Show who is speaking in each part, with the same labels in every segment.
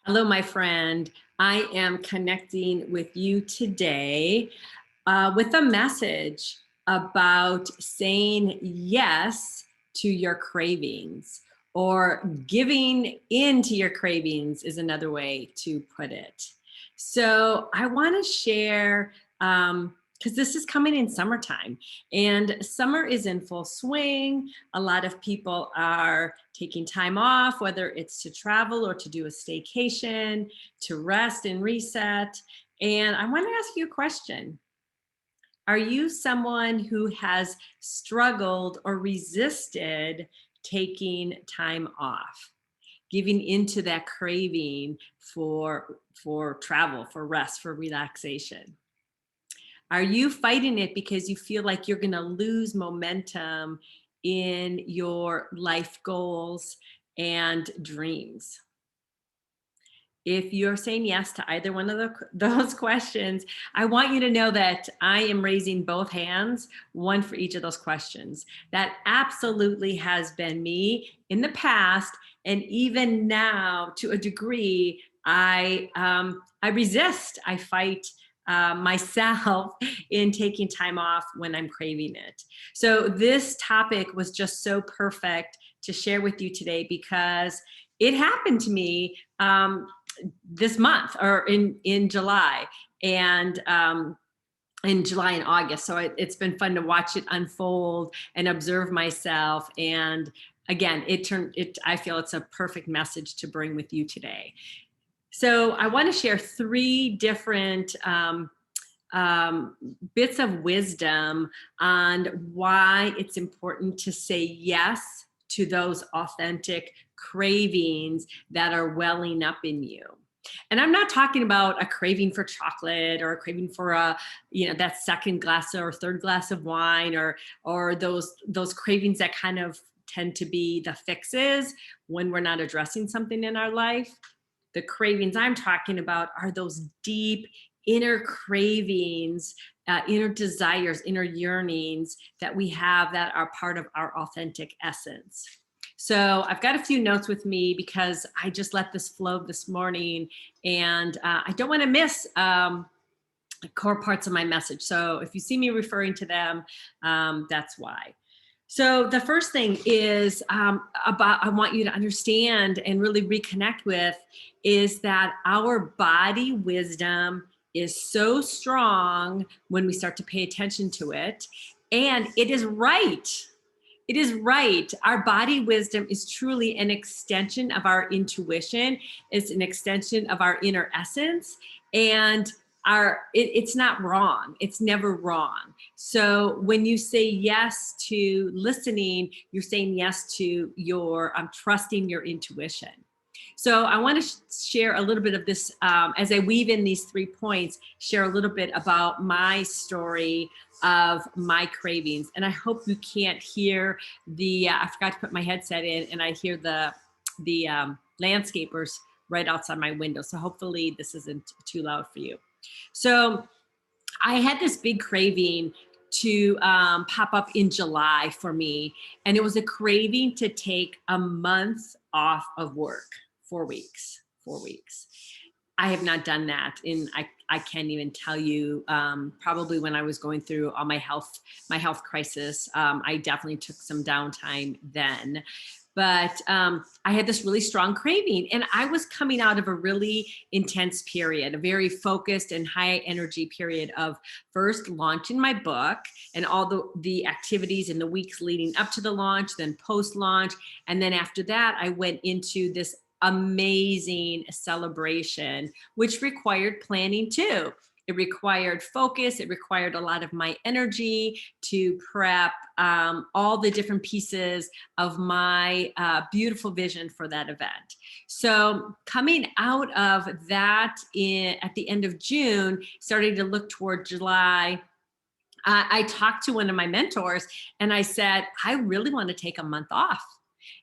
Speaker 1: Hello, my friend. I am connecting with you today with a message about saying yes to your cravings, or giving in to your cravings is another way to put it. So I want to share, because this is coming in summertime and summer is in full swing. A lot of people are taking time off, whether it's to travel or to do a staycation, to rest and reset. And I want to ask you a question. Are you someone who has struggled or resisted taking time off, giving into that craving for travel, for rest, for relaxation? Are you fighting it because you feel like you're going to lose momentum in your life goals and dreams? If you're saying yes to either one of those questions, I want you to know that I am raising both hands, one for each of those questions. That absolutely has been me in the past, and even now, to a degree, I resist. I fight myself in taking time off when I'm craving it. So this topic was just so perfect to share with you today because it happened to me. This month, or in July, and in July and August. So it's been fun to watch it unfold and observe myself. And again, I feel it's a perfect message to bring with you today. So I want to share three different bits of wisdom on why it's important to say yes to those authentic cravings that are welling up in you. And I'm not talking about a craving for chocolate, or a craving for that second glass or third glass of wine, or those cravings that kind of tend to be the fixes when we're not addressing something in our life. The cravings I'm talking about are those deep inner cravings, inner desires, inner yearnings that we have that are part of our authentic essence. So I've got a few notes with me because I just let this flow this morning, and I don't want to miss core parts of my message. So if you see me referring to them, that's why. So the first thing is I want you to understand and really reconnect with is that our body wisdom is so strong when we start to pay attention to it. And it is right. It is right. Our body wisdom is truly an extension of our intuition. It's an extension of our inner essence. And it's not wrong. It's never wrong. So when you say yes to listening, you're saying yes to your trusting your intuition. So I want to share a little bit of this as I weave in these 3 points, share a little bit about my story of my cravings. And I hope you can't hear I forgot to put my headset in, and I hear the landscapers right outside my window. So hopefully this isn't too loud for you. So I had this big craving to pop up in July for me. And it was a craving to take a month off of work, 4 weeks. I have not done that. I can't even tell you, probably when I was going through all my health crisis, I definitely took some downtime then. But I had this really strong craving, and I was coming out of a really intense period, a very focused and high energy period of first launching my book and all the activities in the weeks leading up to the launch, then post launch. And then after that, I went into this amazing celebration, which required planning too. It required focus. It required a lot of my energy to prep all the different pieces of my beautiful vision for that event. So coming out of that at the end of June, starting to look toward July, I talked to one of my mentors and I said, I really want to take a month off.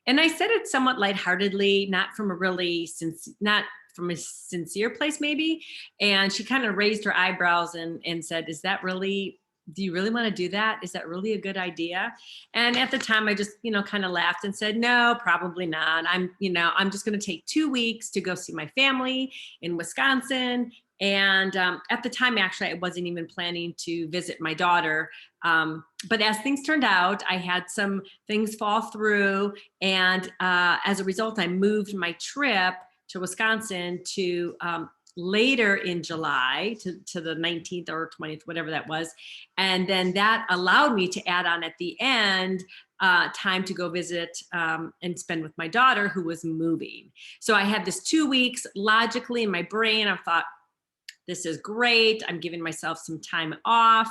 Speaker 1: And I said it somewhat lightheartedly, not from a sincere place maybe. And she kind of raised her eyebrows and said, is that really do you really want to do that? Is that really a good idea? And at the time I just, kind of laughed and said, no, probably not. I'm just going to take 2 weeks to go see my family in Wisconsin. And at the time, actually, I wasn't even planning to visit my daughter. But as things turned out, I had some things fall through. And as a result, I moved my trip to Wisconsin to later in July to the 19th or 20th, whatever that was. And then that allowed me to add on at the end time to go visit and spend with my daughter who was moving. So I had this 2 weeks logically in my brain. I thought, this is great. I'm giving myself some time off.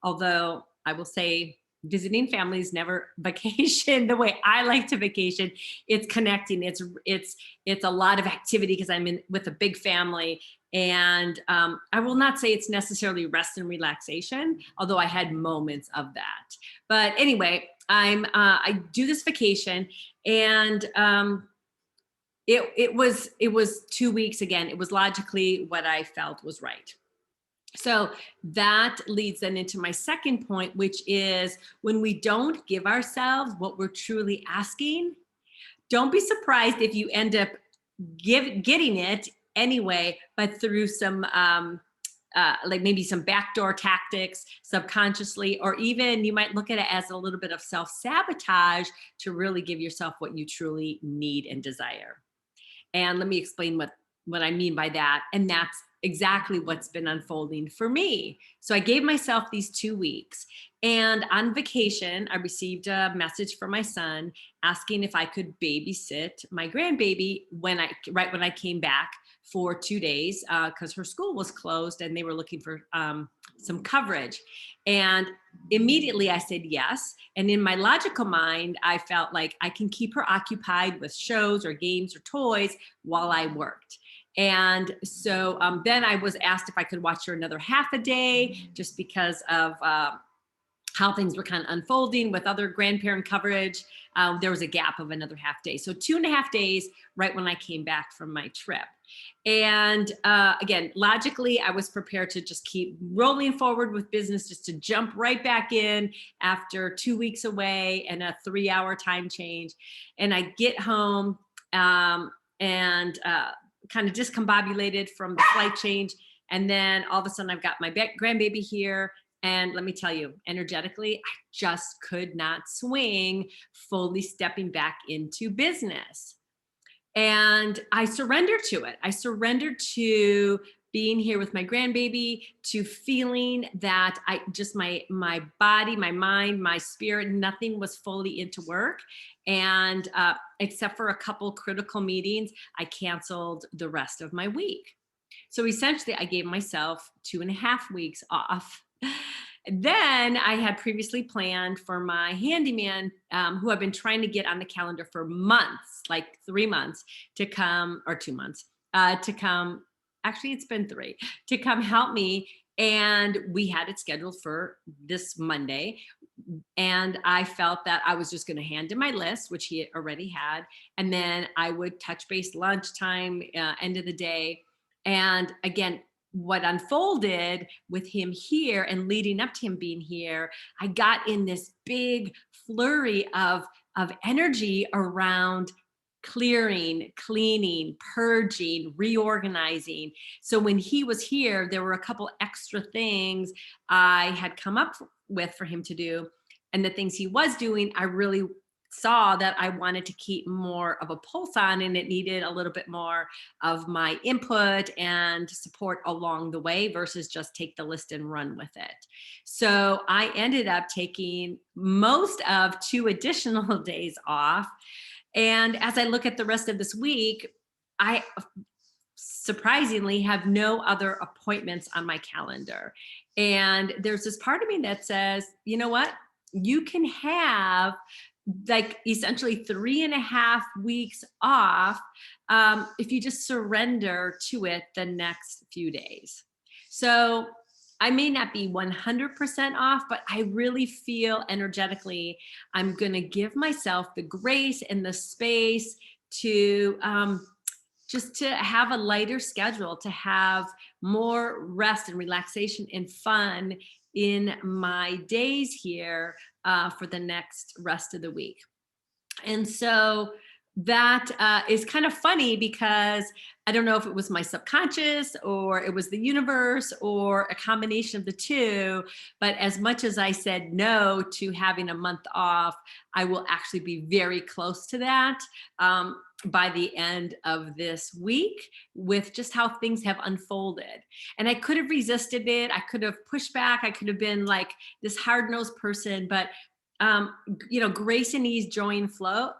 Speaker 1: Although I will say visiting family is never vacation the way I like to vacation. It's connecting. It's a lot of activity because I'm in with a big family. And I will not say it's necessarily rest and relaxation, although I had moments of that. But anyway, I do this vacation, and it was 2 weeks again. It was logically what I felt was right. So that leads then into my second point, which is when we don't give ourselves what we're truly asking, don't be surprised if you end up getting it anyway, but through some like maybe some backdoor tactics subconsciously, or even you might look at it as a little bit of self-sabotage to really give yourself what you truly need and desire. And let me explain what I mean by that. And that's exactly what's been unfolding for me. So I gave myself these 2 weeks. And on vacation, I received a message from my son asking if I could babysit my grandbaby right when I came back for 2 days, because her school was closed and they were looking for some coverage. And immediately I said yes. And in my logical mind, I felt like I can keep her occupied with shows or games or toys while I worked. And so then I was asked if I could watch her another half a day, just because of how things were kind of unfolding with other grandparent coverage. There was a gap of another half day. So 2.5 days right when I came back from my trip. And again, logically, I was prepared to just keep rolling forward with business, just to jump right back in after 2 weeks away and a 3-hour time change. And I get home and kind of discombobulated from the flight change. And then all of a sudden I've got my grandbaby here. And let me tell you, energetically, I just could not swing fully stepping back into business. And I surrendered to it. I surrendered to being here with my grandbaby, to feeling that my body, my mind, my spirit, nothing was fully into work. And except for a couple critical meetings, I canceled the rest of my week. So essentially, I gave myself 2.5 weeks off. Then I had previously planned for my handyman, who I've been trying to get on the calendar for months, like 3 months, to come, or 2 months, to come. Actually, it's been 3, to come help me. And we had it scheduled for this Monday. And I felt that I was just going to hand him my list, which he already had. And then I would touch base lunchtime, end of the day. And again, what unfolded with him here and leading up to him being here, I got in this big flurry of energy around clearing, cleaning, purging, reorganizing. So when he was here, there were a couple extra things I had come up with for him to do. And the things he was doing, I really saw that I wanted to keep more of a pulse on, and it needed a little bit more of my input and support along the way versus just take the list and run with it. So I ended up taking most of 2 additional days off. And as I look at the rest of this week, I surprisingly have no other appointments on my calendar. And there's this part of me that says, you know what? You can have like essentially 3.5 weeks off if you just surrender to it the next few days. So I may not be 100% off, but I really feel energetically I'm going to give myself the grace and the space to just to have a lighter schedule, to have more rest and relaxation and fun in my days here for the next rest of the week. And so that is kind of funny because I don't know if it was my subconscious or it was the universe or a combination of the two. But as much as I said no to having a month off, I will actually be very close to that by the end of this week with just how things have unfolded. And I could have resisted it. I could have pushed back. I could have been like this hard-nosed person, but grace and ease, joy and flow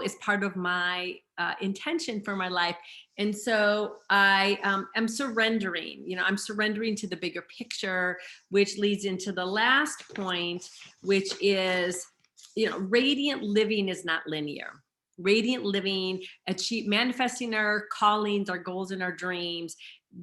Speaker 1: is part of my intention for my life. And so I am surrendering. I'm surrendering to the bigger picture, which leads into the last point, which is, radiant living is not linear. Radiant living, manifesting our callings, our goals, and our dreams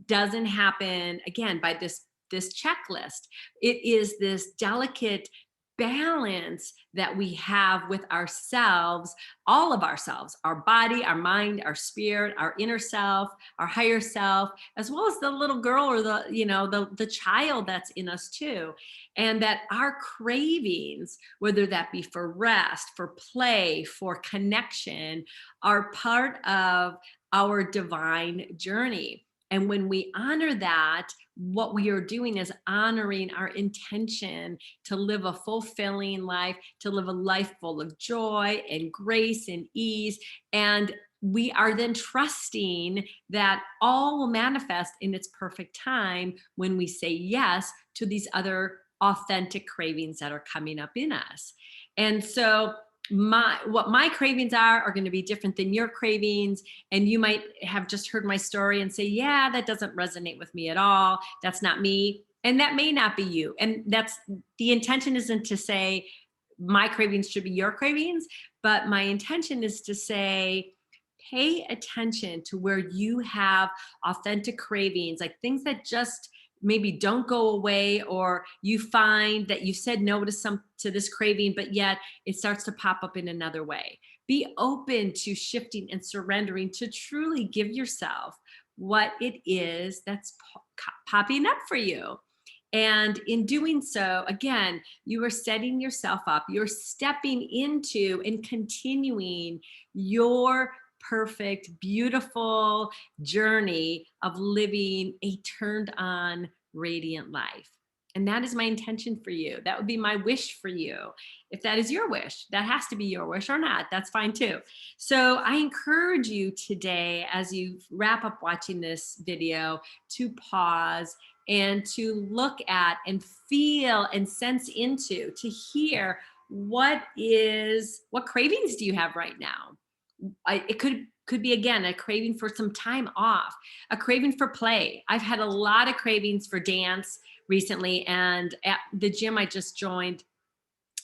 Speaker 1: doesn't happen again by this checklist. It is this delicate balance that we have with ourselves, all of ourselves, our body, our mind, our spirit, our inner self, our higher self, as well as the little girl or the child that's in us too. And that our cravings, whether that be for rest, for play, for connection, are part of our divine journey. And when we honor that, what we are doing is honoring our intention to live a fulfilling life, to live a life full of joy and grace and ease. And we are then trusting that all will manifest in its perfect time when we say yes to these other authentic cravings that are coming up in us. And so what my cravings are going to be different than your cravings. And you might have just heard my story and say, yeah, that doesn't resonate with me at all. That's not me. And that may not be you. And that's the intention isn't to say my cravings should be your cravings, but my intention is to say, pay attention to where you have authentic cravings, like things that just maybe don't go away, or you find that you said no to this craving, but yet it starts to pop up in another way. Be open to shifting and surrendering to truly give yourself what it is that's popping up for you. And in doing so, again, you are setting yourself up. You're stepping into and continuing your perfect, beautiful journey of living a turned on, radiant life. And that is my intention for you. That would be my wish for you. If that is your wish, that has to be your wish or not. That's fine too. So I encourage you today, as you wrap up watching this video, to pause and to look at and feel and sense into, to hear what cravings do you have right now? It could be, again, a craving for some time off, a craving for play. I've had a lot of cravings for dance recently, and at the gym I just joined,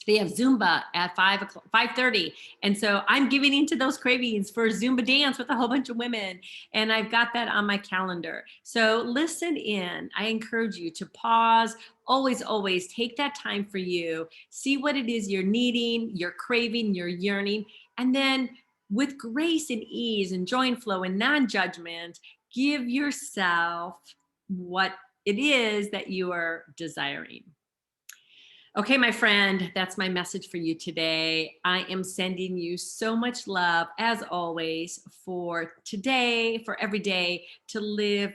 Speaker 1: they have Zumba at 5:30. And so I'm giving into those cravings for Zumba dance with a whole bunch of women. And I've got that on my calendar. So listen in. I encourage you to pause. Always take that time for you. See what it is you're needing, you're craving, you're yearning. And then with grace and ease and joy and flow and non-judgment, give yourself what it is that you are desiring. Okay, my friend, that's my message for you today. I am sending you so much love, as always, for today, for every day, to live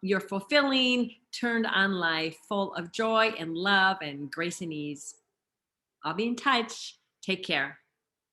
Speaker 1: your fulfilling, turned on life full of joy and love and grace and ease. I'll be in touch. Take care.